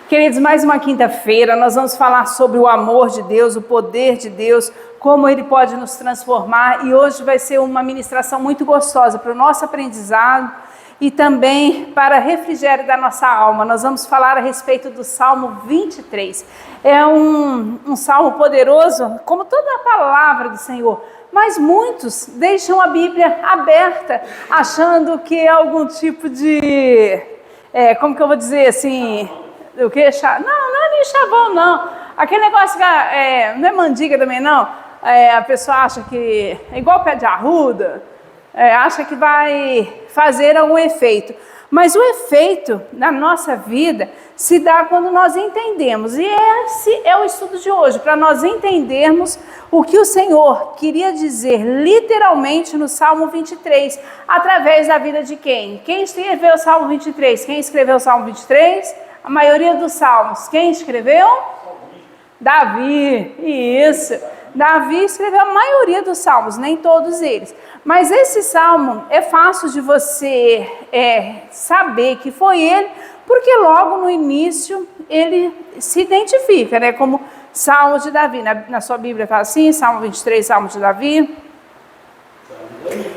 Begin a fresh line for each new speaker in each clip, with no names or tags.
Queridos, mais uma quinta-feira, nós vamos falar sobre o amor de Deus, o poder de Deus, como Ele pode nos transformar, e hoje vai ser uma ministração muito gostosa para o nosso aprendizado e também para refrigério da nossa alma. Nós vamos falar a respeito do Salmo 23. É um salmo poderoso, como toda a palavra do Senhor, mas muitos deixam a Bíblia aberta, achando que é algum tipo de, como que eu vou dizer assim... O que? Não é nem chavão, não. Aquele negócio que não é mandiga também, não. A pessoa acha que é igual pé de arruda, acha que vai fazer algum efeito. Mas o efeito na nossa vida se dá quando nós entendemos. E esse é o estudo de hoje, para nós entendermos o que o Senhor queria dizer literalmente no Salmo 23, através da vida de quem? Quem escreveu o Salmo 23? Quem escreveu o Salmo 23? A maioria dos salmos, quem escreveu? Davi, isso. Davi escreveu a maioria dos salmos, nem todos eles. Mas esse salmo é fácil de você saber que foi ele, porque logo no início ele se identifica, né, como Salmo de Davi. Na sua Bíblia está assim, Salmo 23, Salmo de Davi.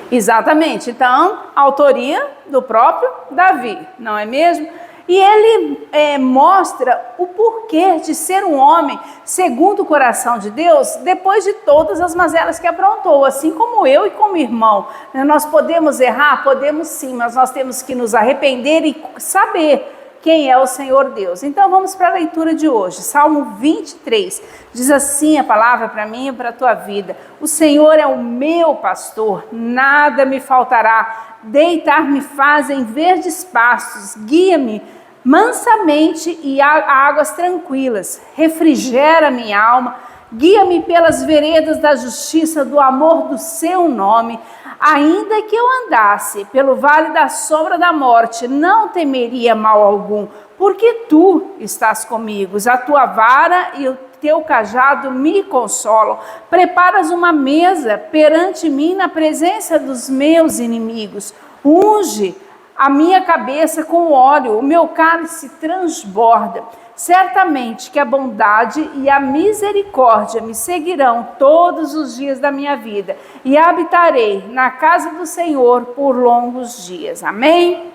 Exatamente, então, autoria do próprio Davi, não é mesmo? E ele mostra o porquê de ser um homem segundo o coração de Deus, depois de todas as mazelas que aprontou, assim como eu e como irmão. Nós podemos errar? Podemos sim, mas nós temos que nos arrepender e saber quem é o Senhor Deus. Então vamos para a leitura de hoje, Salmo 23, diz assim a palavra para mim e para a tua vida: o Senhor é o meu pastor, nada me faltará, deitar-me faz em verdes pastos, guia-me mansamente e a águas tranquilas, refrigera minha alma, guia-me pelas veredas da justiça, do amor do seu nome. Ainda que eu andasse pelo vale da sombra da morte, não temeria mal algum, porque tu estás comigo, a tua vara e o teu cajado me consolam. Preparas uma mesa perante mim na presença dos meus inimigos. Unge a minha cabeça com óleo, o meu cálice transborda. Certamente que a bondade e a misericórdia me seguirão todos os dias da minha vida, e habitarei na casa do Senhor por longos dias. Amém?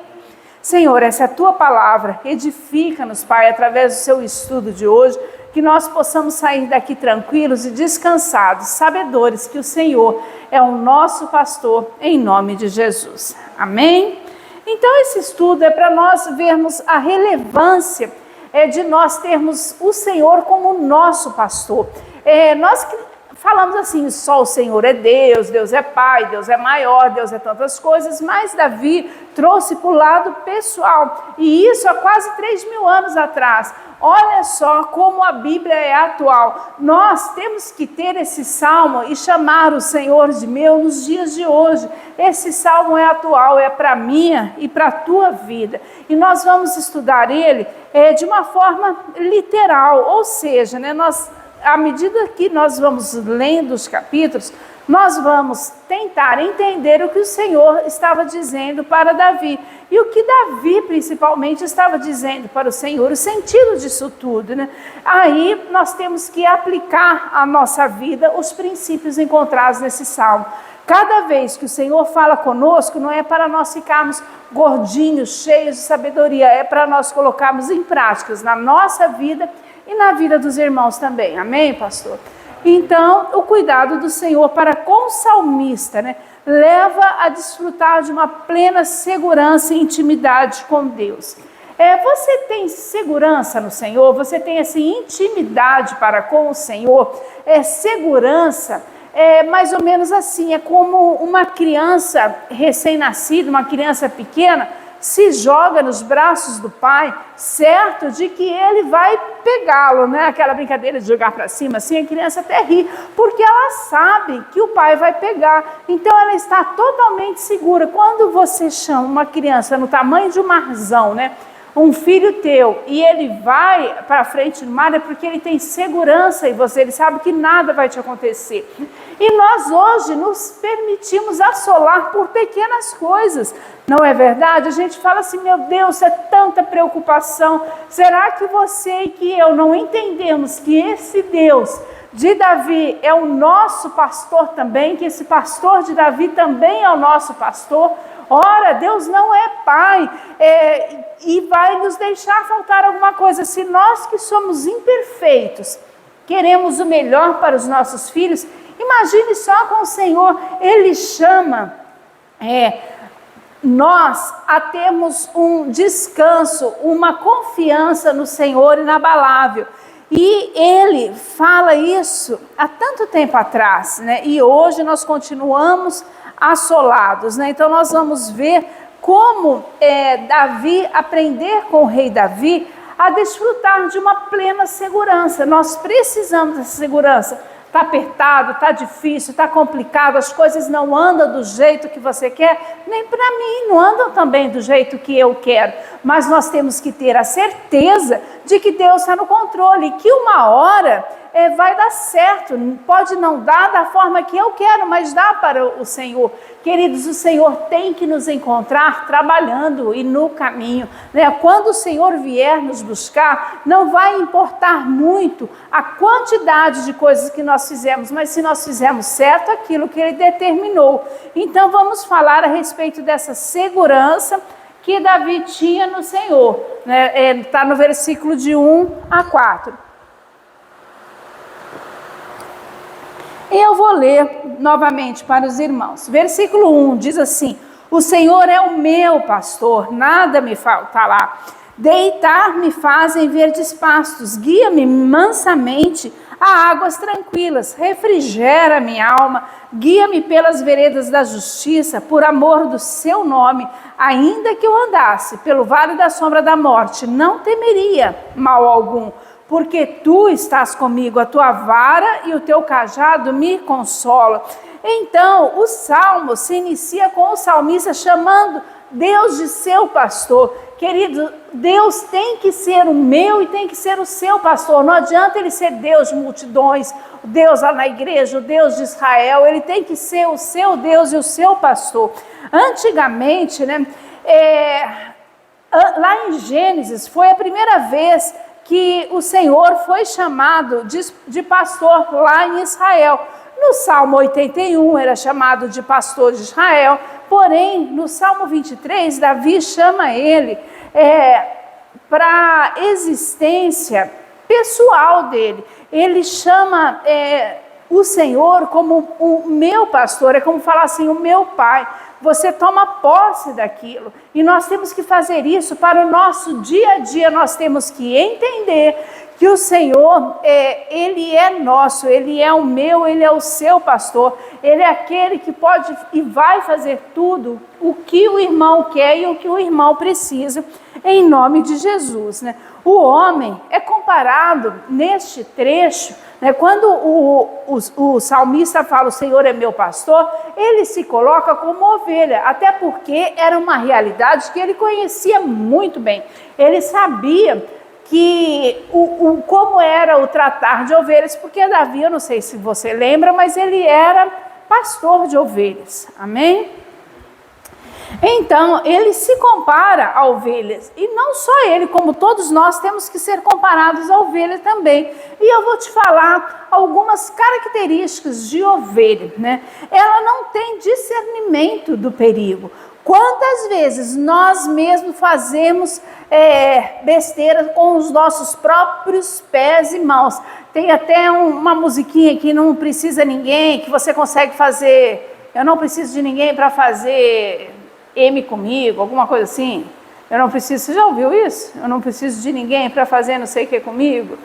Senhor, essa é a tua palavra, edifica-nos, Pai, através do seu estudo de hoje, que nós possamos sair daqui tranquilos e descansados, sabedores que o Senhor é o nosso pastor, em nome de Jesus. Amém? Então esse estudo é para nós vermos a relevância de nós termos o Senhor como nosso pastor. Nós falamos assim, só o Senhor é Deus, Deus é Pai, Deus é maior, Deus é tantas coisas, mas Davi trouxe para o lado pessoal, e isso há quase 3.000 anos atrás. Olha só como a Bíblia é atual. Nós temos que ter esse salmo e chamar o Senhor de meu nos dias de hoje. Esse salmo é atual, é para a minha e para a tua vida. E nós vamos estudar ele de uma forma literal, ou seja, né, à medida que nós vamos lendo os capítulos, nós vamos tentar entender o que o Senhor estava dizendo para Davi. E o que Davi, principalmente, estava dizendo para o Senhor, o sentido disso tudo, né? Aí nós temos que aplicar à nossa vida os princípios encontrados nesse salmo. Cada vez que o Senhor fala conosco, não é para nós ficarmos gordinhos, cheios de sabedoria, é para nós colocarmos em práticas na nossa vida e na vida dos irmãos também. Amém, pastor? Então, o cuidado do Senhor para com o salmista, né, leva a desfrutar de uma plena segurança e intimidade com Deus. Você tem segurança no Senhor? Você tem essa intimidade para com o Senhor? Segurança mais ou menos assim, é como uma criança recém-nascida, uma criança pequena, se joga nos braços do pai, certo de que ele vai pegá-lo, né? Aquela brincadeira de jogar para cima, assim, a criança até ri, porque ela sabe que o pai vai pegar, então ela está totalmente segura. Quando você chama uma criança no tamanho de um marzão, né? um filho teu e ele vai para frente no mar, é porque ele tem segurança em você, ele sabe que nada vai te acontecer. E nós hoje nos permitimos assolar por pequenas coisas, não é verdade? A gente fala assim, meu Deus, é tanta preocupação. Será que você e que eu não entendemos que esse Deus de Davi é o nosso pastor também, que esse pastor de Davi também é o nosso pastor? Ora, Deus não é pai e vai nos deixar faltar alguma coisa. Se nós que somos imperfeitos queremos o melhor para os nossos filhos, imagine só com o Senhor. Ele chama nós a termos um descanso, uma confiança no Senhor inabalável. E ele fala isso há tanto tempo atrás, né? E hoje nós continuamos assolados, né? Então nós vamos ver como Davi, aprender com o rei Davi a desfrutar de uma plena segurança. Nós precisamos dessa segurança. Está apertado, está difícil, está complicado, as coisas não andam do jeito que você quer, nem para mim não andam também do jeito que eu quero, mas nós temos que ter a certeza de que Deus está no controle, e que uma hora vai dar certo. Pode não dar da forma que eu quero, mas dá para o Senhor. Queridos, o Senhor tem que nos encontrar trabalhando e no caminho, né? Quando o Senhor vier nos buscar, não vai importar muito a quantidade de coisas que nós fizemos, mas se nós fizemos certo aquilo que Ele determinou. Então vamos falar a respeito dessa segurança que Davi tinha no Senhor, né? Está no versículo de 1 a 4. E eu vou ler novamente para os irmãos. Versículo 1 diz assim: o Senhor é o meu pastor, nada me faltará. Deitar-me fazem verdes pastos, guia-me mansamente a águas tranquilas, refrigera minha alma, guia-me pelas veredas da justiça, por amor do seu nome. Ainda que eu andasse pelo vale da sombra da morte, não temeria mal algum, porque tu estás comigo, a tua vara e o teu cajado me consolam. Então, o salmo se inicia com o salmista chamando Deus de seu pastor. Querido, Deus tem que ser o meu e tem que ser o seu pastor. Não adianta ele ser Deus de multidões, o Deus lá na igreja, o Deus de Israel. Ele tem que ser o seu Deus e o seu pastor. Antigamente, né, lá em Gênesis, foi a primeira vez que o Senhor foi chamado de pastor lá em Israel. No Salmo 81 era chamado de pastor de Israel, porém no Salmo 23 Davi chama ele para a existência pessoal dele. Ele chama o Senhor como o meu pastor, é como falar assim, o meu pai. Você toma posse daquilo, e nós temos que fazer isso para o nosso dia a dia. Nós temos que entender que o Senhor, Ele é nosso, Ele é o meu, Ele é o seu pastor, Ele é aquele que pode e vai fazer tudo o que o irmão quer e o que o irmão precisa, em nome de Jesus, né? O homem é comparado neste trecho, né, quando o salmista fala, o Senhor é meu pastor, ele se coloca como ovelha, até porque era uma realidade que ele conhecia muito bem. Ele sabia que como era o tratar de ovelhas, porque Davi, eu não sei se você lembra, mas ele era pastor de ovelhas, amém? Então, ele se compara a ovelhas, e não só ele, como todos nós temos que ser comparados a ovelha também. E eu vou te falar algumas características de ovelha, né? Ela não tem discernimento do perigo. Quantas vezes nós mesmos fazemos besteira com os nossos próprios pés e mãos? Tem até uma musiquinha que não precisa ninguém, que você consegue fazer, eu não preciso de ninguém para fazer M comigo, alguma coisa assim. Eu não preciso, você já ouviu isso? Eu não preciso de ninguém para fazer não sei o que comigo.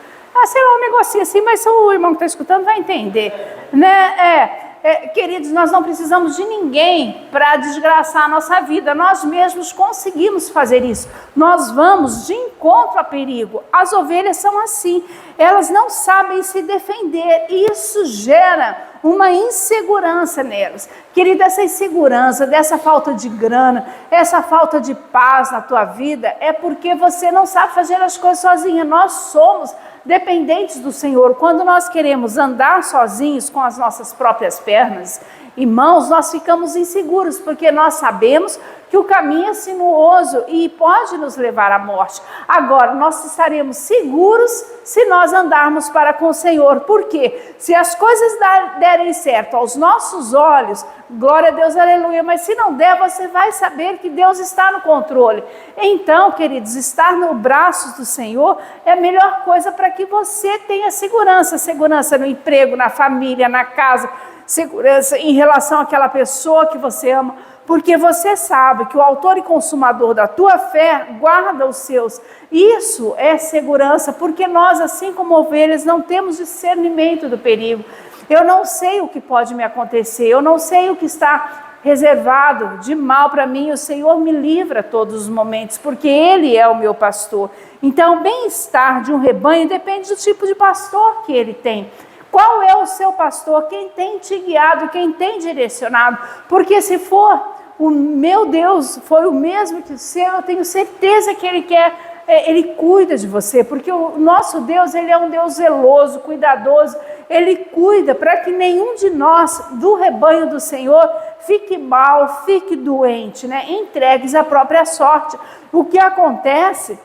Sei lá, um negocinho assim, mas o irmão que está escutando vai entender, né? Queridos, nós não precisamos de ninguém para desgraçar a nossa vida. Nós mesmos conseguimos fazer isso. Nós vamos de encontro a perigo. As ovelhas são assim. Elas não sabem se defender. Isso gera uma insegurança nelas. Querida, essa insegurança, dessa falta de grana, essa falta de paz na tua vida, é porque você não sabe fazer as coisas sozinha. Nós somos dependentes do Senhor. Quando nós queremos andar sozinhos com as nossas próprias pernas e mãos, nós ficamos inseguros, porque nós sabemos que o caminho é sinuoso e pode nos levar à morte. Agora, nós estaremos seguros se nós andarmos para com o Senhor. Por quê? Se as coisas derem certo aos nossos olhos, glória a Deus, aleluia, mas se não der, você vai saber que Deus está no controle. Então, queridos, estar nos braços do Senhor é a melhor coisa para que você tenha segurança. Segurança no emprego, na família, na casa, segurança em relação àquela pessoa que você ama, porque você sabe que o autor e consumador da tua fé guarda os seus. Isso é segurança, porque nós, assim como ovelhas, não temos discernimento do perigo. Eu não sei o que pode me acontecer, eu não sei o que está reservado de mal para mim. O Senhor me livra todos os momentos, porque Ele é o meu pastor. Então, o bem-estar de um rebanho depende do tipo de pastor que ele tem. Qual é o seu pastor? Quem tem te guiado? Quem tem direcionado? Porque se for o meu Deus, for o mesmo que o seu, eu tenho certeza que Ele cuida de você, porque o nosso Deus, Ele é um Deus zeloso, cuidadoso. Ele cuida para que nenhum de nós, do rebanho do Senhor, fique mal, fique doente, né? Entregues à própria sorte. O que acontece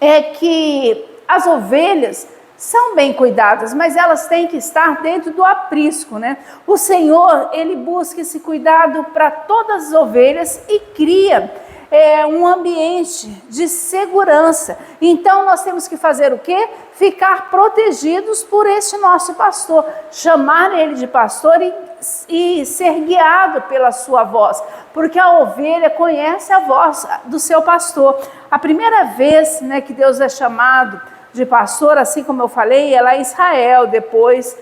é que as ovelhas são bem cuidadas, mas elas têm que estar dentro do aprisco, né? O Senhor, Ele busca esse cuidado para todas as ovelhas e cria um ambiente de segurança. Então, nós temos que fazer o quê? Ficar protegidos por esse nosso pastor, chamar ele de pastor e ser guiado pela sua voz, porque a ovelha conhece a voz do seu pastor. A primeira vez, né, que Deus é chamado de pastor, assim como eu falei, é lá em Israel, depois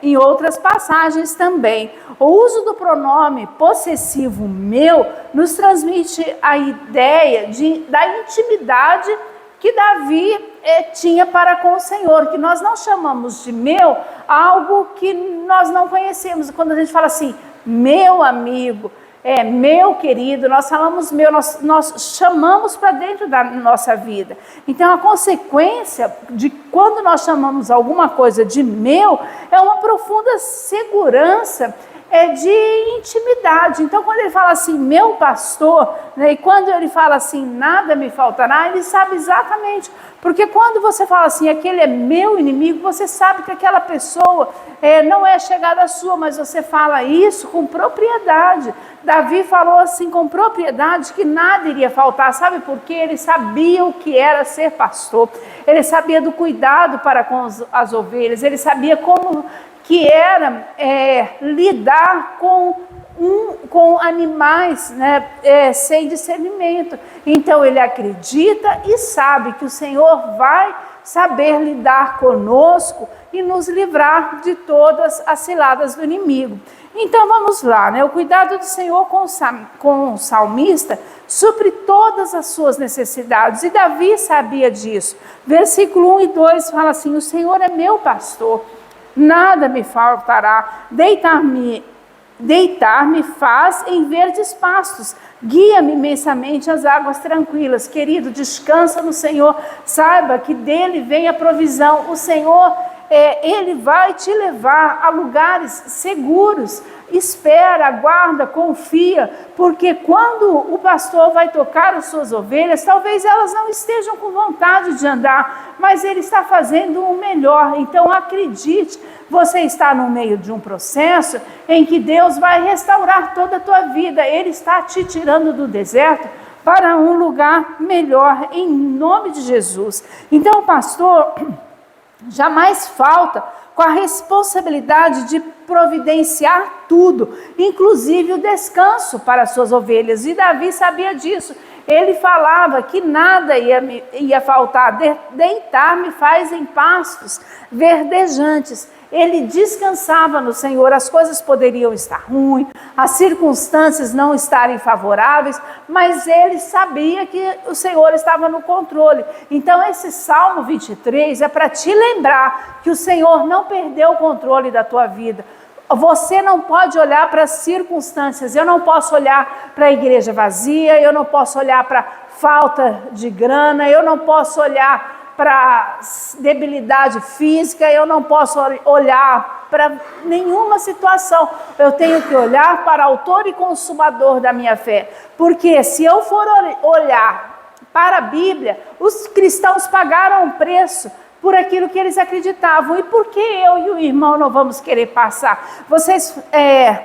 em outras passagens também. O uso do pronome possessivo meu nos transmite a ideia da intimidade que Davi tinha para com o Senhor, que nós não chamamos de meu algo que nós não conhecemos. Quando a gente fala assim, meu amigo, meu querido, nós falamos meu, nós chamamos para dentro da nossa vida. Então, a consequência de quando nós chamamos alguma coisa de meu, é uma profunda segurança, de intimidade. Então, quando ele fala assim, meu pastor, né, e quando ele fala assim, nada me faltará, ele sabe exatamente. Porque quando você fala assim, aquele é meu inimigo, você sabe que aquela pessoa não é chegada sua, mas você fala isso com propriedade. Davi falou assim com propriedade que nada iria faltar. Sabe por quê? Ele sabia o que era ser pastor. Ele sabia do cuidado para com as ovelhas. Ele sabia como que era lidar com animais, né, sem discernimento. Então ele acredita e sabe que o Senhor vai saber lidar conosco e nos livrar de todas as ciladas do inimigo. Então vamos lá, né? O cuidado do Senhor com o salmista supre todas as suas necessidades, e Davi sabia disso. Versículo 1 e 2 fala assim, o Senhor é meu pastor, nada me faltará, deitar-me faz em verdes pastos, guia-me imensamente às águas tranquilas. Querido, descansa no Senhor, saiba que dele vem a provisão. O Senhor, Ele vai te levar a lugares seguros. Espera, aguarda, confia, porque quando o pastor vai tocar as suas ovelhas, talvez elas não estejam com vontade de andar, mas ele está fazendo o melhor. Então acredite, você está no meio de um processo em que Deus vai restaurar toda a tua vida. Ele está te tirando do deserto para um lugar melhor, em nome de Jesus. Então o pastor jamais falta com a responsabilidade de providenciar tudo, inclusive o descanso para as suas ovelhas. E Davi sabia disso. Ele falava que nada ia faltar. Deitar-me faz em pastos verdejantes. ele descansava no Senhor. As coisas poderiam estar ruins, as circunstâncias não estarem favoráveis, mas ele sabia que o Senhor estava no controle. Então esse Salmo 23 é para te lembrar que o Senhor não perdeu o controle da tua vida. Você não pode olhar para as circunstâncias. Eu não posso olhar para a igreja vazia, eu não posso olhar para falta de grana, eu não posso olhar para debilidade física, eu não posso olhar para nenhuma situação. Eu tenho que olhar para o autor e consumador da minha fé. Porque se eu for olhar para a Bíblia, os cristãos pagaram um preço por aquilo que eles acreditavam. E por que eu e o irmão não vamos querer passar?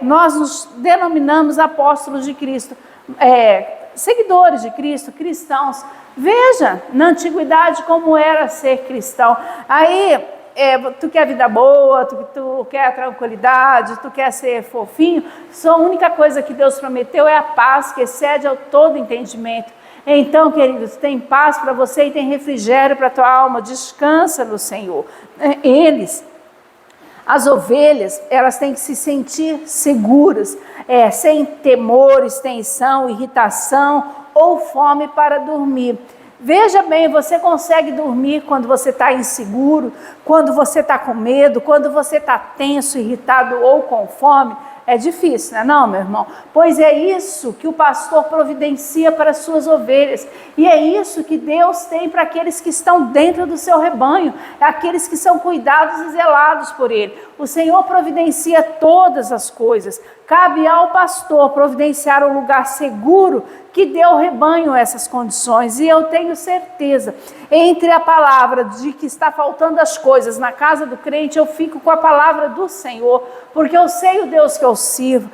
Nós nos denominamos apóstolos de Cristo, seguidores de Cristo, cristãos. Veja, na antiguidade, como era ser cristão. Aí, tu quer vida boa, tu quer tranquilidade, tu quer ser fofinho. Só a única coisa que Deus prometeu é a paz que excede ao todo entendimento. Então, queridos, tem paz para você e tem refrigério para a tua alma. Descansa no Senhor. As ovelhas, elas têm que se sentir seguras, sem temores, tensão, irritação ou fome para dormir. Veja bem, você consegue dormir quando você está inseguro, quando você está com medo, quando você está tenso, irritado ou com fome? É difícil, não é não, meu irmão? Pois é isso que o pastor providencia para as suas ovelhas. E é isso que Deus tem para aqueles que estão dentro do seu rebanho, aqueles que são cuidados e zelados por Ele. O Senhor providencia todas as coisas. Cabe ao pastor providenciar um lugar seguro que dê ao rebanho essas condições. E eu tenho certeza, entre a palavra de que está faltando as coisas na casa do crente, eu fico com a palavra do Senhor, porque eu sei o Deus que eu sirvo.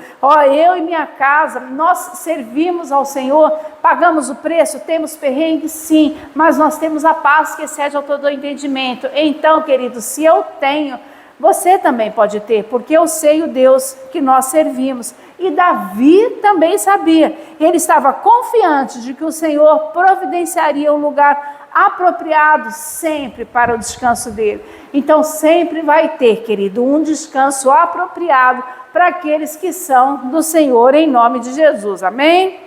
Eu e minha casa, nós servimos ao Senhor, pagamos o preço, temos perrengue, sim, mas nós temos a paz que excede ao todo o entendimento. Então, querido, se eu tenho, você também pode ter, porque eu sei o Deus que nós servimos. E Davi também sabia, ele estava confiante de que o Senhor providenciaria um lugar apropriado sempre para o descanso dele. Então sempre vai ter, querido, um descanso apropriado para aqueles que são do Senhor, em nome de Jesus, amém?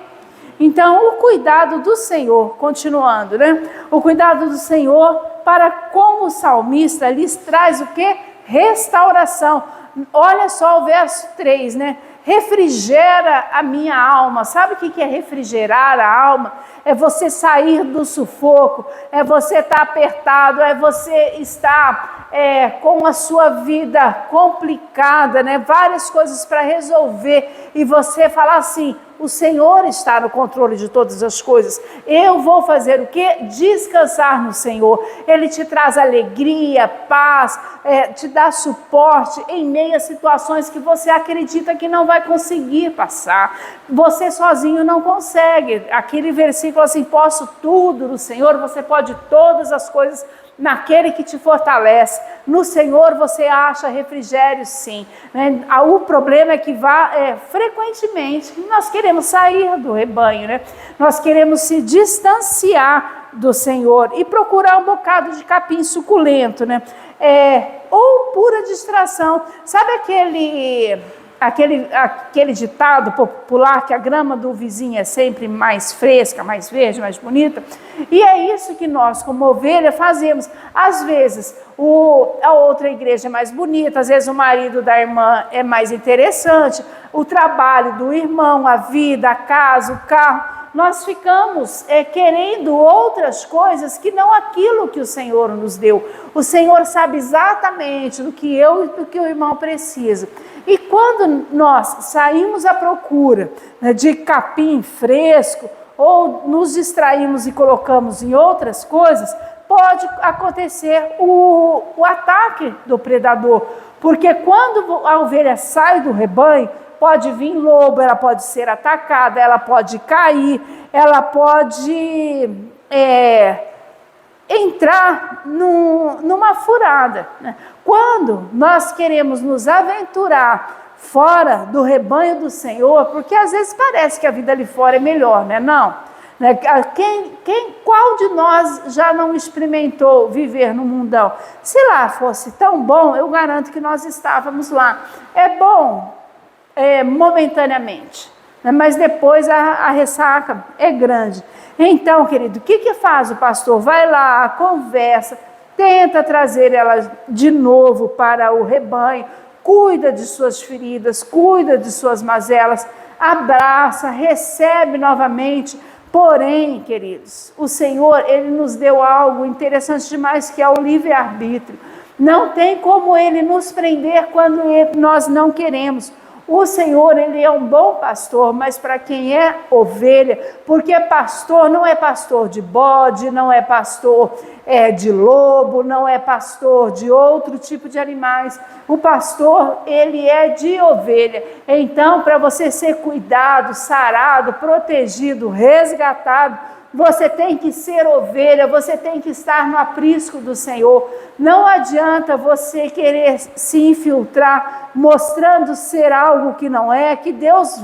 Então o cuidado do Senhor, continuando, o cuidado do Senhor para com o salmista lhes traz o quê? Restauração. Olha só o verso 3, refrigera a minha alma. Sabe o que é refrigerar a alma? É você sair do sufoco, é você estar apertado, é você estar com a sua vida complicada, várias coisas para resolver, e você falar assim: o Senhor está no controle de todas as coisas. Eu vou fazer o quê? Descansar no Senhor. Ele te traz alegria, paz, te dá suporte em meio a situações que você acredita que não vai conseguir passar. Você sozinho não consegue. Aquele versículo assim: posso tudo no Senhor, você pode todas as coisas naquele que te fortalece. No Senhor você acha refrigério, sim. O problema é que frequentemente nós queremos sair do rebanho, nós queremos se distanciar do Senhor e procurar um bocado de capim suculento, ou pura distração. Sabe aquele ditado popular que a grama do vizinho é sempre mais fresca, mais verde, mais bonita? E é isso que nós, como ovelha, fazemos. Às vezes a outra igreja é mais bonita, às vezes o marido da irmã é mais interessante, o trabalho do irmão, a vida, a casa, o carro. Nós ficamos querendo outras coisas que não aquilo que o Senhor nos deu. O Senhor sabe exatamente do que eu e do que o irmão precisa. E quando nós saímos à procura de capim fresco, ou nos distraímos e colocamos em outras coisas, pode acontecer o ataque do predador. Porque quando a ovelha sai do rebanho, pode vir lobo, ela pode ser atacada, ela pode cair, ela pode entrar numa furada. Quando nós queremos nos aventurar fora do rebanho do Senhor, porque às vezes parece que a vida ali fora é melhor, não? Né? Qual de nós já não experimentou viver no mundão? Se lá fosse tão bom, eu garanto que nós estávamos lá. É bom momentaneamente, né? Mas depois a ressaca é grande. Então, querido, o que faz o pastor? Vai lá, conversa, tenta trazer ela de novo para o rebanho, cuida de suas feridas, cuida de suas mazelas, abraça, recebe novamente. Porém, queridos, o Senhor, Ele nos deu algo interessante demais, que é o livre-arbítrio. Não tem como Ele nos prender quando nós não queremos. O Senhor, Ele é um bom pastor, mas para quem é ovelha, porque pastor não é pastor de bode, não é pastor de lobo, não é pastor de outro tipo de animais. O pastor, ele é de ovelha. Então, para você ser cuidado, sarado, protegido, resgatado, você tem que ser ovelha, você tem que estar no aprisco do Senhor. Não adianta você querer se infiltrar, mostrando ser algo que não é, que Deus,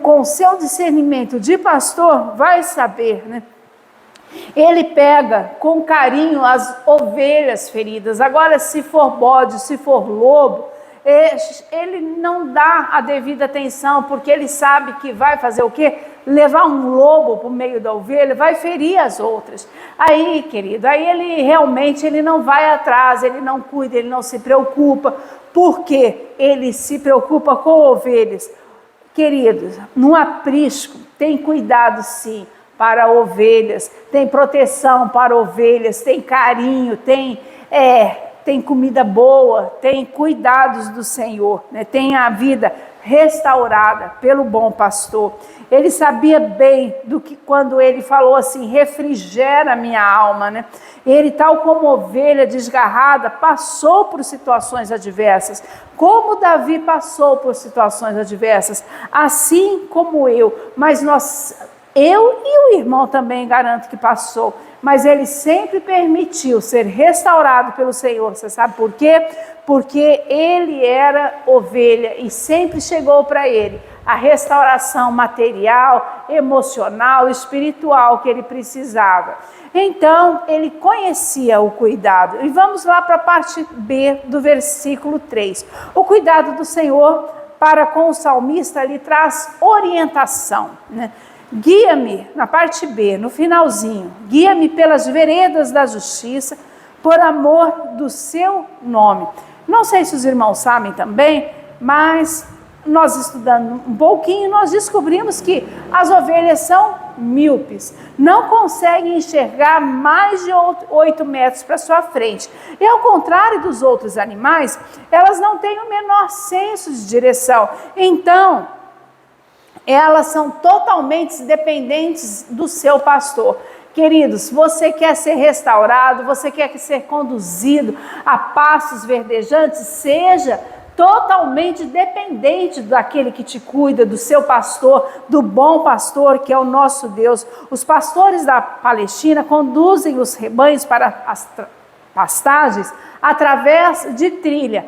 com o seu discernimento de pastor, vai saber, né? Ele pega com carinho as ovelhas feridas. Agora, se for bode, se for lobo, ele não dá a devida atenção, porque ele sabe que vai fazer o quê? Levar um lobo para o meio da ovelha, vai ferir as outras. Aí, querido, ele realmente não vai atrás, ele não cuida, ele não se preocupa, porque ele se preocupa com ovelhas. Queridos, no aprisco tem cuidado sim para ovelhas, tem proteção para ovelhas, tem carinho, tem comida boa, tem cuidados do Senhor, né? Tem a vida restaurada pelo bom pastor. Ele sabia bem do que, quando ele falou assim, refrigera minha alma, né? Ele, tal como ovelha desgarrada, passou por situações adversas. Como Davi passou por situações adversas, assim como eu, mas eu e o irmão também garanto que passou, mas ele sempre permitiu ser restaurado pelo Senhor. Você sabe por quê? Porque ele era ovelha e sempre chegou para ele a restauração material, emocional, espiritual que ele precisava. Então, ele conhecia o cuidado. E vamos lá para a parte B do versículo 3. O cuidado do Senhor para com o salmista, ele traz orientação, né? Guia-me, na parte B, no finalzinho, guia-me pelas veredas da justiça, por amor do seu nome. Não sei se os irmãos sabem também, mas nós estudando um pouquinho, nós descobrimos que as ovelhas são míopes, não conseguem enxergar mais de 8 metros para sua frente. E ao contrário dos outros animais, elas não têm o menor senso de direção. Então, elas são totalmente dependentes do seu pastor. Queridos, você quer ser restaurado, você quer ser conduzido a pastos verdejantes, seja totalmente dependente daquele que te cuida, do seu pastor, do bom pastor que é o nosso Deus. Os pastores da Palestina conduzem os rebanhos para as pastagens através de trilha.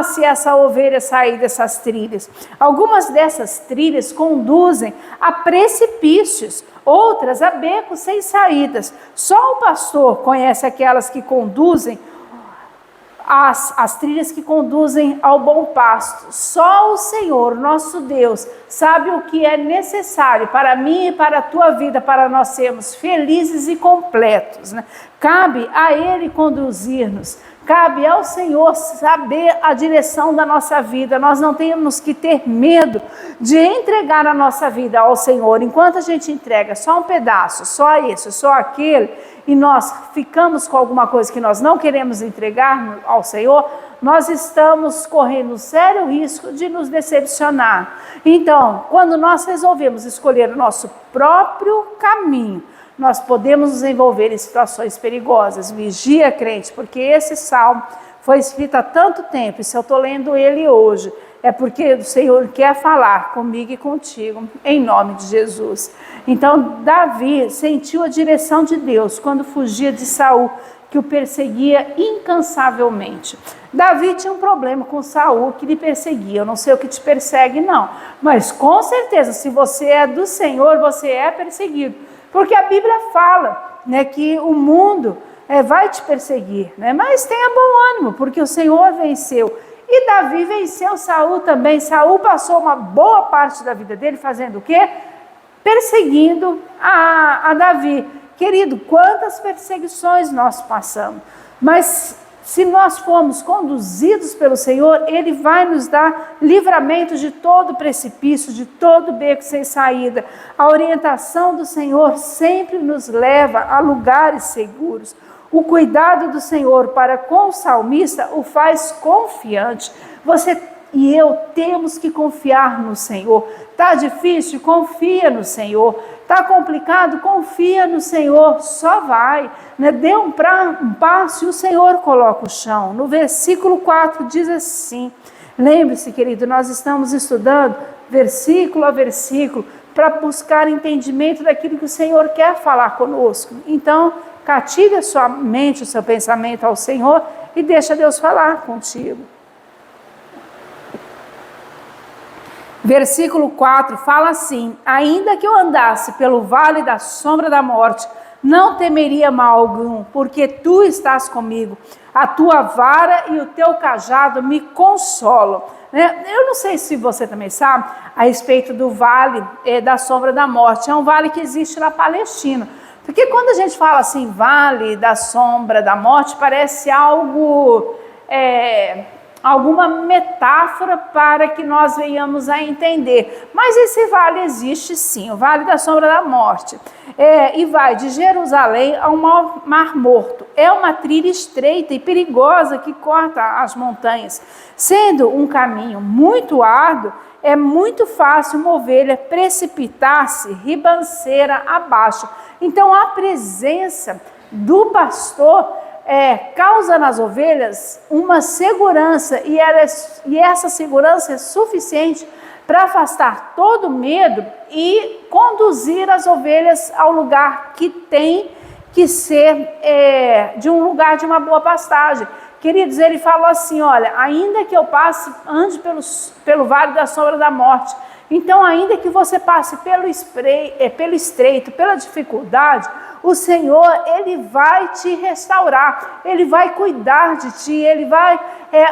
Se essa ovelha sair dessas trilhas. Algumas dessas trilhas conduzem a precipícios, outras a becos sem saídas. Só o pastor conhece aquelas que conduzem, as trilhas que conduzem ao bom pasto. Só o Senhor, nosso Deus, sabe o que é necessário para mim e para a tua vida, para nós sermos felizes e completos, né? Cabe a Ele conduzir-nos. Cabe ao Senhor saber a direção da nossa vida. Nós não temos que ter medo de entregar a nossa vida ao Senhor. Enquanto a gente entrega só um pedaço, só isso, só aquele, e nós ficamos com alguma coisa que nós não queremos entregar ao Senhor, nós estamos correndo sério risco de nos decepcionar. Então, quando nós resolvemos escolher o nosso próprio caminho, nós podemos nos envolver em situações perigosas. Vigia, crente, porque esse salmo foi escrito há tanto tempo, e se eu estou lendo ele hoje, é porque o Senhor quer falar comigo e contigo, em nome de Jesus. Então, Davi sentiu a direção de Deus quando fugia de Saul, que o perseguia incansavelmente. Davi tinha um problema com Saul que lhe perseguia. Eu não sei o que te persegue, não. Mas com certeza, se você é do Senhor, você é perseguido. Porque a Bíblia fala, né, que o mundo vai te perseguir. Né? Mas tenha bom ânimo, porque o Senhor venceu. E Davi venceu Saul também. Saul passou uma boa parte da vida dele fazendo o quê? Perseguindo a Davi. Querido, quantas perseguições nós passamos. Mas se nós formos conduzidos pelo Senhor, Ele vai nos dar livramento de todo precipício, de todo beco sem saída. A orientação do Senhor sempre nos leva a lugares seguros. O cuidado do Senhor para com o salmista o faz confiante. Você e eu temos que confiar no Senhor. Está difícil? Confia no Senhor. Está complicado? Confia no Senhor. Só vai. Né? Dê um passo e o Senhor coloca o chão. No versículo 4 diz assim. Lembre-se, querido, nós estamos estudando versículo a versículo para buscar entendimento daquilo que o Senhor quer falar conosco. Então, cative a sua mente, o seu pensamento ao Senhor e deixa Deus falar contigo. Versículo 4 fala assim: ainda que eu andasse pelo vale da sombra da morte, não temeria mal algum, porque tu estás comigo. A tua vara e o teu cajado me consolam. Eu não sei se você também sabe a respeito do vale da sombra da morte. É um vale que existe na Palestina. Porque quando a gente fala assim, vale da sombra da morte, parece algo... alguma metáfora para que nós venhamos a entender. Mas esse vale existe sim, o Vale da Sombra da Morte. E vai de Jerusalém ao Mar Morto. É uma trilha estreita e perigosa que corta as montanhas. Sendo um caminho muito árduo, é muito fácil uma ovelha precipitar-se ribanceira abaixo. Então a presença do pastor causa nas ovelhas uma segurança e essa segurança é suficiente para afastar todo medo e conduzir as ovelhas ao lugar que tem que ser de um lugar de uma boa pastagem. Queridos, ele falou assim, olha, ainda que eu ande pelo vale da sombra da morte, então ainda que você passe pelo estreito, pela dificuldade, o Senhor, Ele vai te restaurar, Ele vai cuidar de ti, Ele vai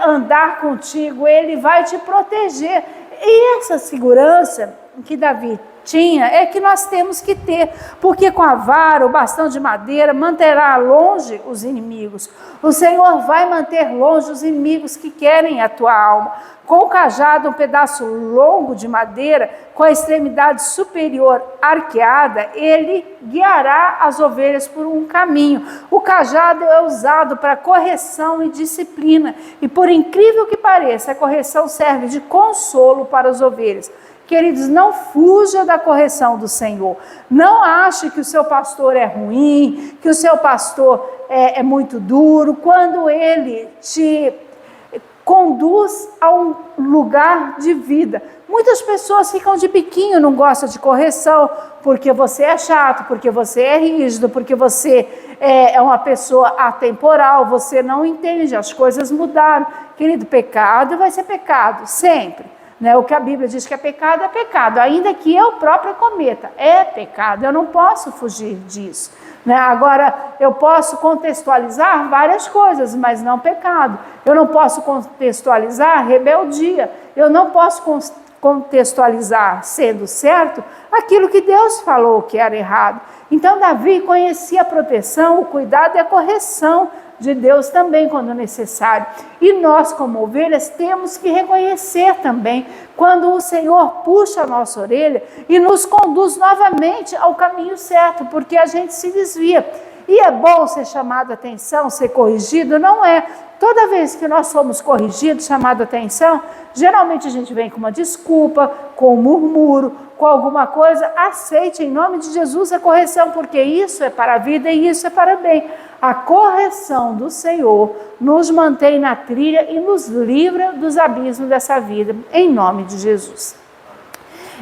andar contigo, Ele vai te proteger. E essa segurança que Davi tinha é que nós temos que ter, porque com a vara, o bastão de madeira, manterá longe os inimigos. O Senhor vai manter longe os inimigos que querem a tua alma. Com o cajado, um pedaço longo de madeira, com a extremidade superior arqueada, ele guiará as ovelhas por um caminho. O cajado é usado para correção e disciplina. E por incrível que pareça, a correção serve de consolo para as ovelhas. Queridos, não fuja da correção do Senhor. Não ache que o seu pastor é ruim, que o seu pastor é muito duro. Quando ele te conduz a um lugar de vida. Muitas pessoas ficam de biquinho, não gostam de correção, porque você é chato, porque você é rígido, porque você é uma pessoa atemporal, você não entende, as coisas mudaram. Querido, pecado vai ser pecado, sempre. O que a Bíblia diz que é pecado, ainda que eu própria cometa, é pecado, eu não posso fugir disso. Agora, eu posso contextualizar várias coisas, mas não pecado. Eu não posso contextualizar rebeldia, eu não posso contextualizar, sendo certo, aquilo que Deus falou que era errado. Então, Davi conhecia a proteção, o cuidado e a correção de Deus também quando necessário. E nós, como ovelhas, temos que reconhecer também quando o Senhor puxa a nossa orelha e nos conduz novamente ao caminho certo, porque a gente se desvia. E é bom ser chamado a atenção, ser corrigido? Não é. Toda vez que nós somos corrigidos, chamado a atenção, geralmente a gente vem com uma desculpa, com um murmúrio, com alguma coisa. Aceite em nome de Jesus a correção, porque isso é para a vida e isso é para o bem. A correção do Senhor nos mantém na trilha e nos livra dos abismos dessa vida, em nome de Jesus.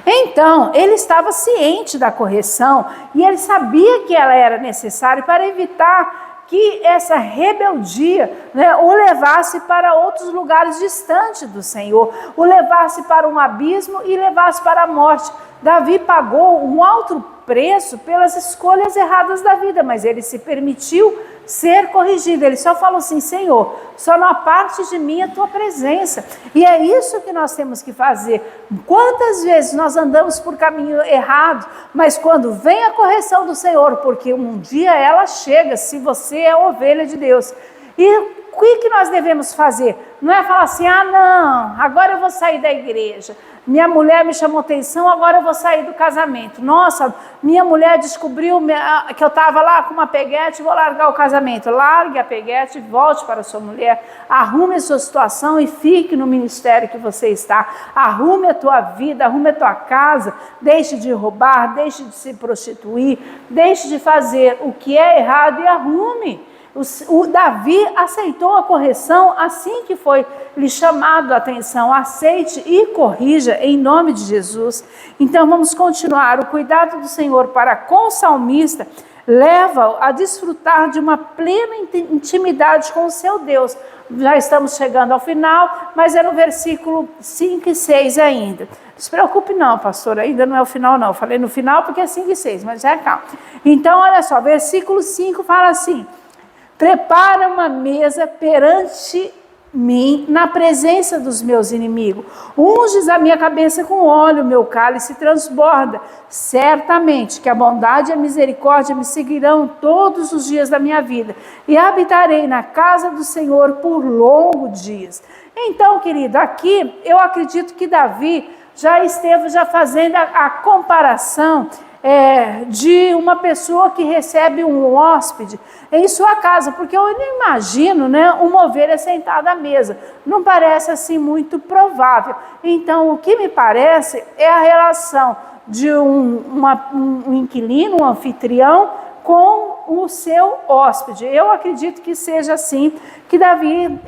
Então, ele estava ciente da correção e ele sabia que ela era necessária para evitar que essa rebeldia, né, o levasse para outros lugares distantes do Senhor, o levasse para um abismo e levasse para a morte. Davi pagou um alto preço pelas escolhas erradas da vida, mas ele se permitiu ser corrigido. Ele só falou assim: Senhor, só não aparte de mim a tua presença. E é isso que nós temos que fazer. Quantas vezes nós andamos por caminho errado, mas quando vem a correção do Senhor, porque um dia ela chega, se você é ovelha de Deus. E o que nós devemos fazer? Não é falar assim: ah, não, agora eu vou sair da igreja. Minha mulher me chamou atenção, agora eu vou sair do casamento. Nossa, minha mulher descobriu que eu estava lá com uma peguete, vou largar o casamento. Largue a peguete, volte para a sua mulher, arrume a sua situação e fique no ministério que você está. Arrume a tua vida, arrume a tua casa, deixe de roubar, deixe de se prostituir, deixe de fazer o que é errado e arrume. O Davi aceitou a correção assim que foi lhe chamado a atenção. Aceite e corrija em nome de Jesus. Então vamos continuar. O cuidado do Senhor para com o salmista leva-o a desfrutar de uma plena intimidade com o seu Deus. Já estamos chegando ao final, mas é no versículo 5 e 6 ainda. Não se preocupe não, pastor, ainda não é o final não. Falei no final porque é 5 e 6, mas já é calma. Então olha só, versículo 5 fala assim: prepara uma mesa perante mim, na presença dos meus inimigos. Unges a minha cabeça com óleo, meu cálice transborda. Certamente que a bondade e a misericórdia me seguirão todos os dias da minha vida, e habitarei na casa do Senhor por longos dias. Então, querido, aqui eu acredito que Davi já esteve fazendo a comparação de uma pessoa que recebe um hóspede em sua casa, porque eu não imagino, né, uma ovelha sentada à mesa, não parece assim muito provável. Então o que me parece é a relação de um inquilino, um anfitrião, com o seu hóspede. Eu acredito que seja assim que Davi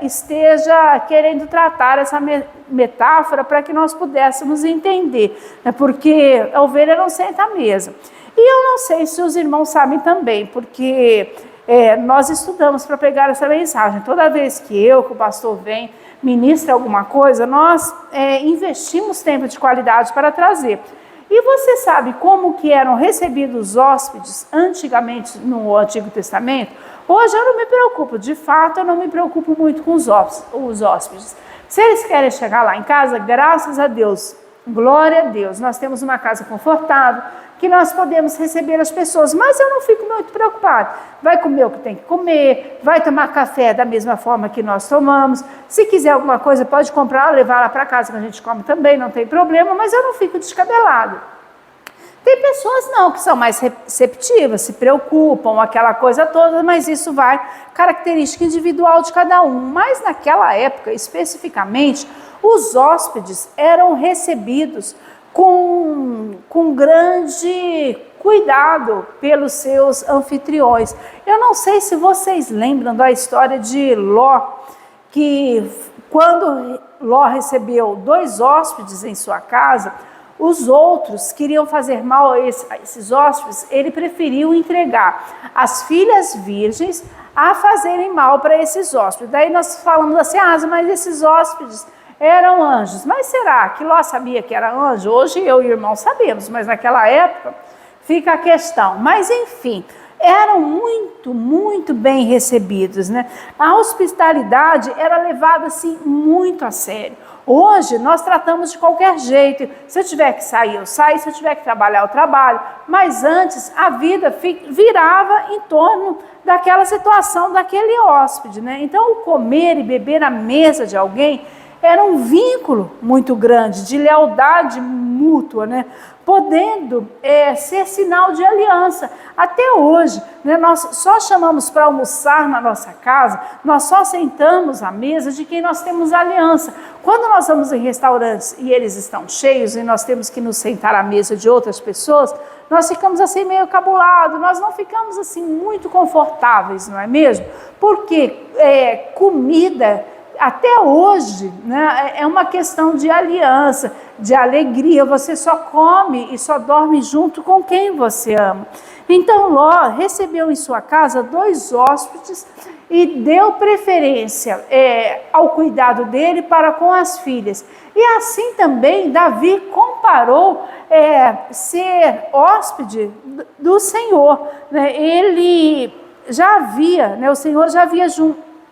esteja querendo tratar essa metáfora para que nós pudéssemos entender, né? Porque a ovelha não senta à mesa. E eu não sei se os irmãos sabem também, porque nós estudamos para pegar essa mensagem. Toda vez que o pastor vem, ministra alguma coisa, nós investimos tempo de qualidade para trazer. E você sabe como que eram recebidos os hóspedes antigamente no Antigo Testamento? Hoje eu não me preocupo, de fato eu não me preocupo muito com os hóspedes. Se eles querem chegar lá em casa, graças a Deus, glória a Deus, nós temos uma casa confortável, que nós podemos receber as pessoas, mas eu não fico muito preocupado. Vai comer o que tem que comer, vai tomar café da mesma forma que nós tomamos. Se quiser alguma coisa, pode comprar, levar lá para casa que a gente come também, não tem problema, mas eu não fico descabelado. Tem pessoas não, que são mais receptivas, se preocupam, aquela coisa toda, mas isso vai característica individual de cada um. Mas naquela época, especificamente, os hóspedes eram recebidos com grande cuidado pelos seus anfitriões. Eu não sei se vocês lembram da história de Ló, que quando Ló recebeu 2 hóspedes em sua casa, os outros queriam fazer mal a esses hóspedes, ele preferiu entregar as filhas virgens a fazerem mal para esses hóspedes. Daí nós falamos assim: mas esses hóspedes eram anjos. Mas será que Ló sabia que era anjo? Hoje eu e o irmão sabemos, mas naquela época fica a questão. Mas enfim, eram muito, muito bem recebidos, né? A hospitalidade era levada assim muito a sério. Hoje nós tratamos de qualquer jeito. Se eu tiver que sair, eu saio. Se eu tiver que trabalhar, eu trabalho. Mas antes a vida virava em torno daquela situação daquele hóspede, né? Então o comer e beber à mesa de alguém era um vínculo muito grande de lealdade mútua, né? Podendo ser sinal de aliança. Até hoje, né, nós só chamamos para almoçar na nossa casa, nós só sentamos à mesa de quem nós temos aliança. Quando nós vamos em restaurantes e eles estão cheios e nós temos que nos sentar à mesa de outras pessoas, nós ficamos assim meio cabulados, nós não ficamos assim muito confortáveis, não é mesmo? Porque comida até hoje, né, é uma questão de aliança, de alegria, você só come e só dorme junto com quem você ama. Então Ló recebeu em sua casa 2 hóspedes e deu preferência ao cuidado dele para com as filhas. E assim também Davi comparou ser hóspede do Senhor. Né? Ele já havia, o Senhor já havia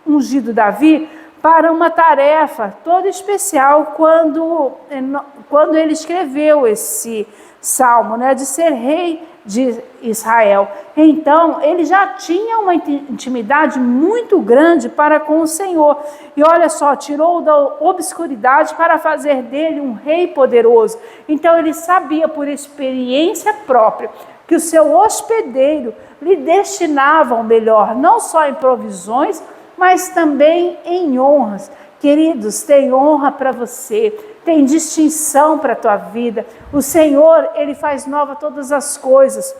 ungido Davi para uma tarefa toda especial quando ele escreveu esse salmo, de ser rei de Israel. Então, ele já tinha uma intimidade muito grande para com o Senhor. E olha só, tirou da obscuridade para fazer dele um rei poderoso. Então, ele sabia por experiência própria que o seu hospedeiro lhe destinava o melhor, não só em provisões, mas também em honras. Queridos, tem honra para você, tem distinção para a tua vida. O Senhor, Ele faz nova todas as coisas.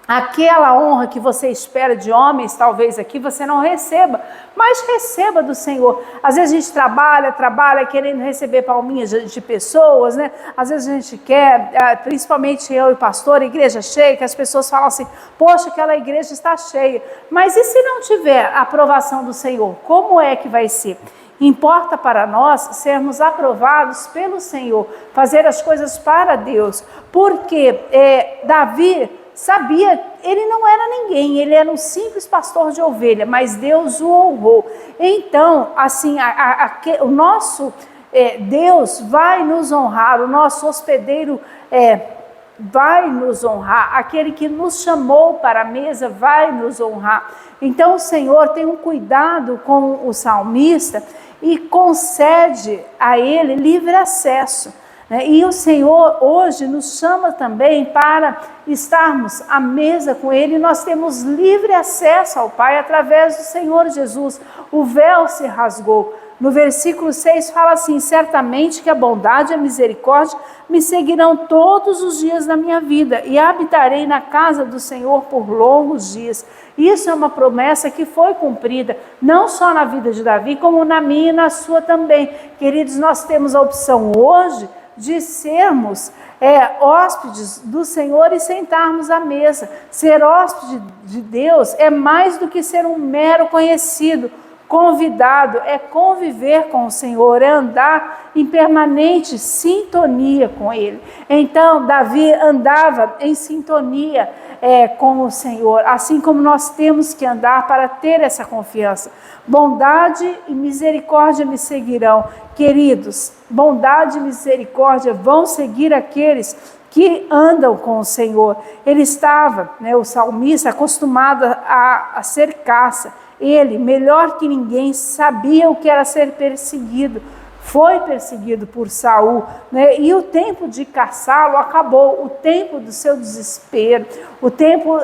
Aquela honra que você espera de homens, talvez aqui você não receba, mas receba do Senhor. Às vezes a gente trabalha querendo receber palminhas de pessoas, Às vezes a gente quer, principalmente eu e o pastor, a igreja cheia, que as pessoas falam assim, poxa, aquela igreja está cheia. Mas e se não tiver a aprovação do Senhor? Como é que vai ser? Importa para nós sermos aprovados pelo Senhor, fazer as coisas para Deus, porque Davi sabia, ele não era ninguém, ele era um simples pastor de ovelha, mas Deus o honrou. Então, assim, o nosso Deus vai nos honrar, o nosso hospedeiro vai nos honrar, aquele que nos chamou para a mesa vai nos honrar. Então o Senhor tem um cuidado com o salmista e concede a ele livre acesso. E o Senhor hoje nos chama também para estarmos à mesa com Ele. Nós temos livre acesso ao Pai através do Senhor Jesus. O véu se rasgou. No versículo 6 fala assim, certamente que a bondade e a misericórdia me seguirão todos os dias da minha vida e habitarei na casa do Senhor por longos dias. Isso é uma promessa que foi cumprida, não só na vida de Davi, como na minha e na sua também. Queridos, nós temos a opção hoje de sermos hóspedes do Senhor e sentarmos à mesa. Ser hóspede de Deus é mais do que ser um mero conhecido, convidado, é conviver com o Senhor, é andar em permanente sintonia com Ele. Então, Davi andava em sintonia com o Senhor, assim como nós temos que andar para ter essa confiança. Bondade e misericórdia me seguirão. Queridos, bondade e misericórdia vão seguir aqueles que andam com o Senhor. Ele estava, o salmista, acostumado a ser caça. Ele, melhor que ninguém, sabia o que era ser perseguido. Foi perseguido por Saul, e o tempo de caçá-lo acabou, o tempo do seu desespero, o tempo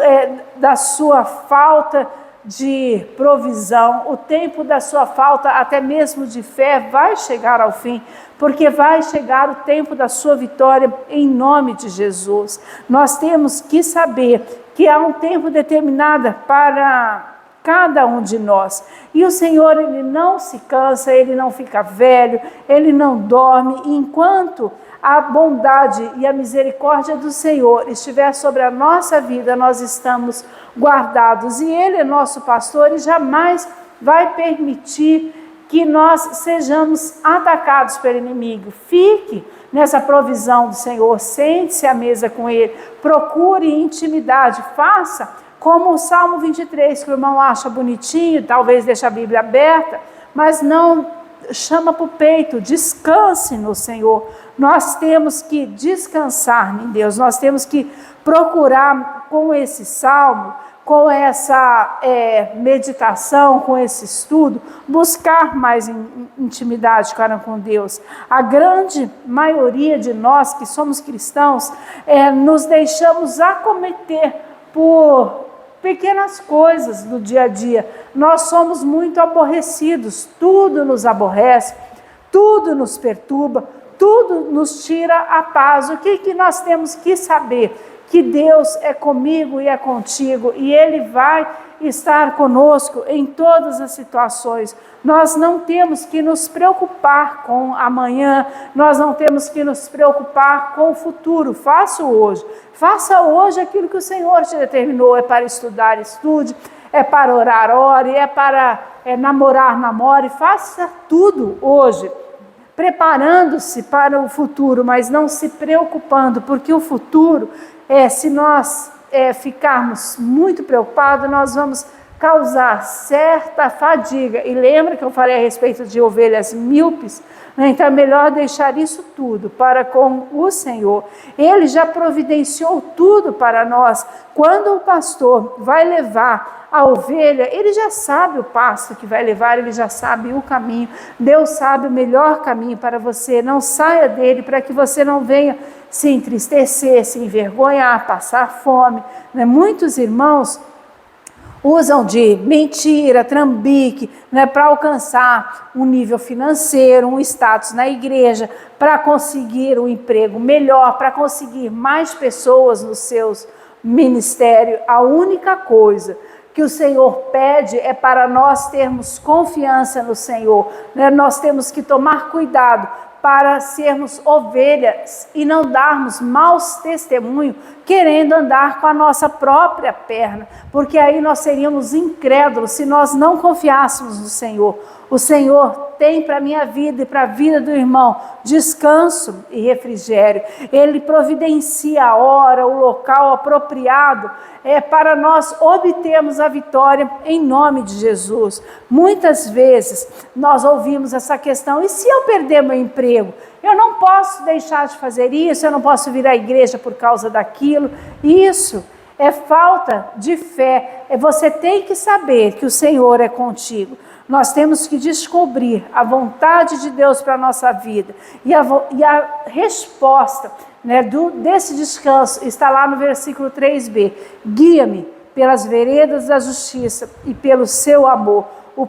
da sua falta de provisão, o tempo da sua falta até mesmo de fé vai chegar ao fim, porque vai chegar o tempo da sua vitória em nome de Jesus. Nós temos que saber que há um tempo determinado para cada um de nós. E o Senhor, Ele não se cansa, Ele não fica velho, Ele não dorme. Enquanto a bondade e a misericórdia do Senhor estiver sobre a nossa vida, nós estamos guardados. E Ele é nosso pastor e jamais vai permitir que nós sejamos atacados pelo inimigo. Fique nessa provisão do Senhor, sente-se à mesa com Ele, procure intimidade, faça como o Salmo 23, que o irmão acha bonitinho, talvez deixe a Bíblia aberta, mas não chama para o peito, descanse no Senhor. Nós temos que descansar em Deus, nós temos que procurar com esse salmo, com essa meditação, com esse estudo, buscar mais intimidade com Deus. A grande maioria de nós que somos cristãos, nos deixamos acometer por pequenas coisas do dia a dia. Nós somos muito aborrecidos, tudo nos aborrece, tudo nos perturba, tudo nos tira a paz. O que nós temos que saber? que Deus é comigo e é contigo, e Ele vai estar conosco em todas as situações. Nós não temos que nos preocupar com amanhã, nós não temos que nos preocupar com o futuro. Faça hoje aquilo que o Senhor te determinou. É para estudar, estude, é para orar, ore, é para namorar, namore. Faça tudo hoje, preparando-se para o futuro, mas não se preocupando, porque o futuro, se nós ficarmos muito preocupados, nós vamos causar certa fadiga. E lembra que eu falei a respeito de ovelhas míopes? Então é melhor deixar isso tudo para com o Senhor. Ele já providenciou tudo para nós. Quando o pastor vai levar a ovelha, ele já sabe o pasto que vai levar, ele já sabe o caminho. Deus sabe o melhor caminho para você. Não saia dele, para que você não venha se entristecer, se envergonhar, passar fome. Muitos irmãos usam de mentira, trambique, para alcançar um nível financeiro, um status na igreja, para conseguir um emprego melhor, para conseguir mais pessoas nos seus ministérios. A única coisa que o Senhor pede é para nós termos confiança no Senhor. Nós temos que tomar cuidado para sermos ovelhas e não darmos maus testemunhos, querendo andar com a nossa própria perna, porque aí nós seríamos incrédulos se nós não confiássemos no Senhor. O Senhor tem para a minha vida e para a vida do irmão descanso e refrigério. Ele providencia a hora, o local apropriado para nós obtermos a vitória em nome de Jesus. Muitas vezes nós ouvimos essa questão: e se eu perder meu emprego? Eu não posso deixar de fazer isso, eu não posso vir à igreja por causa daquilo. Isso é falta de fé. Você tem que saber que o Senhor é contigo. Nós temos que descobrir a vontade de Deus para a nossa vida. E a resposta desse descanso está lá no versículo 3b. Guia-me pelas veredas da justiça e pelo seu amor. O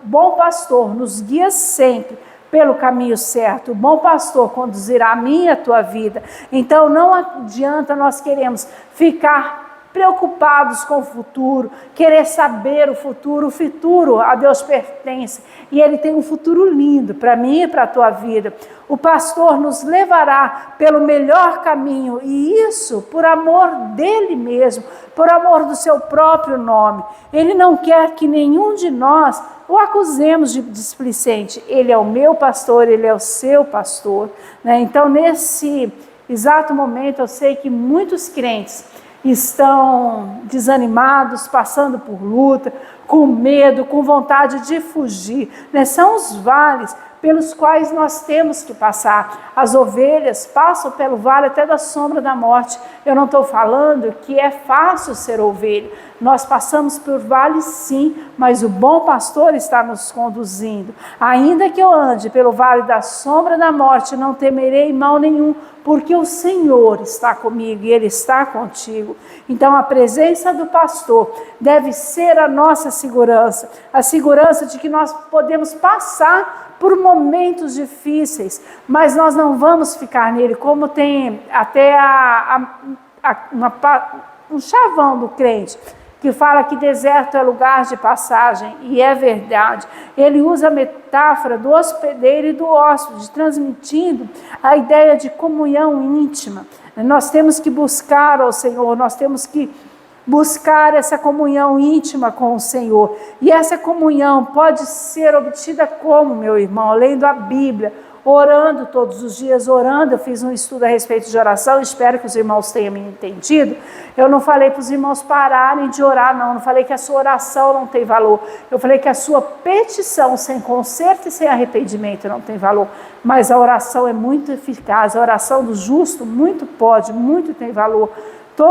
bom pastor nos guia sempre pelo caminho certo. O bom pastor conduzirá a minha e a tua vida. Então não adianta nós queremos ficar preocupados com o futuro, querer saber o futuro a Deus pertence, e Ele tem um futuro lindo para mim e para a tua vida. O pastor nos levará pelo melhor caminho, e isso por amor dele mesmo, por amor do seu próprio nome. Ele não quer que nenhum de nós o acusemos de displicente. Ele é o meu pastor, ele é o seu pastor. Então, nesse exato momento, eu sei que muitos crentes estão desanimados, passando por luta, com medo, com vontade de fugir. São os vales pelos quais nós temos que passar. As ovelhas passam pelo vale até da sombra da morte. Eu não estou falando que é fácil ser ovelha. Nós passamos por vale sim, mas o bom pastor está nos conduzindo. Ainda que eu ande pelo vale da sombra da morte, não temerei mal nenhum, porque o Senhor está comigo e Ele está contigo. Então a presença do pastor deve ser a nossa segurança, a segurança de que nós podemos passar por momentos difíceis, mas nós não vamos ficar nele, como tem até um chavão do crente, que fala que deserto é lugar de passagem, e é verdade. Ele usa a metáfora do hospedeiro e do hóspede, transmitindo a ideia de comunhão íntima. Nós temos que buscar ao Senhor, nós temos que buscar essa comunhão íntima com o Senhor. E essa comunhão pode ser obtida como, meu irmão? Lendo a Bíblia, orando todos os dias, orando. Eu fiz um estudo a respeito de oração, espero que os irmãos tenham me entendido. Eu não falei para os irmãos pararem de orar, não falei que a sua oração não tem valor, eu falei que a sua petição sem conserto e sem arrependimento não tem valor, mas a oração é muito eficaz, a oração do justo muito tem valor. Se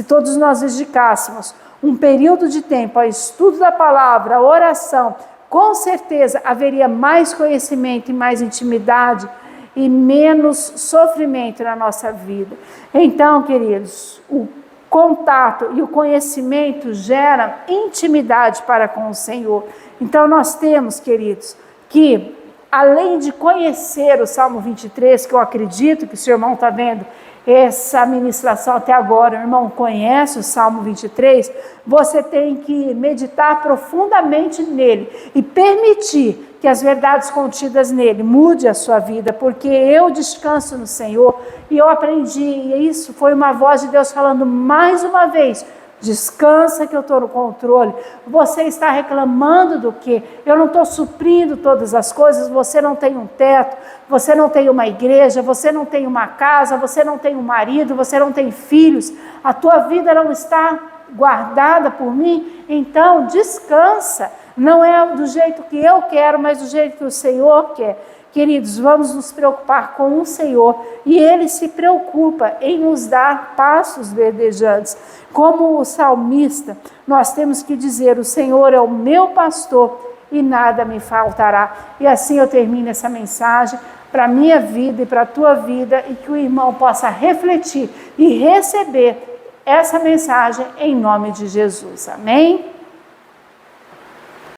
todos nós dedicássemos um período de tempo ao estudo da palavra, à oração, com certeza haveria mais conhecimento e mais intimidade e menos sofrimento na nossa vida. Então, queridos, o contato e o conhecimento gera intimidade para com o Senhor. Então nós temos, queridos, que além de conhecer o Salmo 23, que eu acredito que o seu irmão está vendo essa ministração até agora, irmão, conhece o Salmo 23, você tem que meditar profundamente nele e permitir que as verdades contidas nele mude a sua vida, porque eu descanso no Senhor e eu aprendi, e isso foi uma voz de Deus falando mais uma vez: descansa que eu estou no controle. Você está reclamando do quê? Eu não estou suprindo todas as coisas. Você não tem um teto, você não tem uma igreja, você não tem uma casa, você não tem um marido, você não tem filhos. A tua vida não está guardada por mim. Então descansa. Não é do jeito que eu quero, mas do jeito que o Senhor quer. Queridos, vamos nos preocupar com o Senhor, e Ele se preocupa em nos dar pastos verdejantes. Como o salmista, nós temos que dizer: o Senhor é o meu pastor e nada me faltará. E assim eu termino essa mensagem para a minha vida e para a tua vida, e que o irmão possa refletir e receber essa mensagem em nome de Jesus. Amém?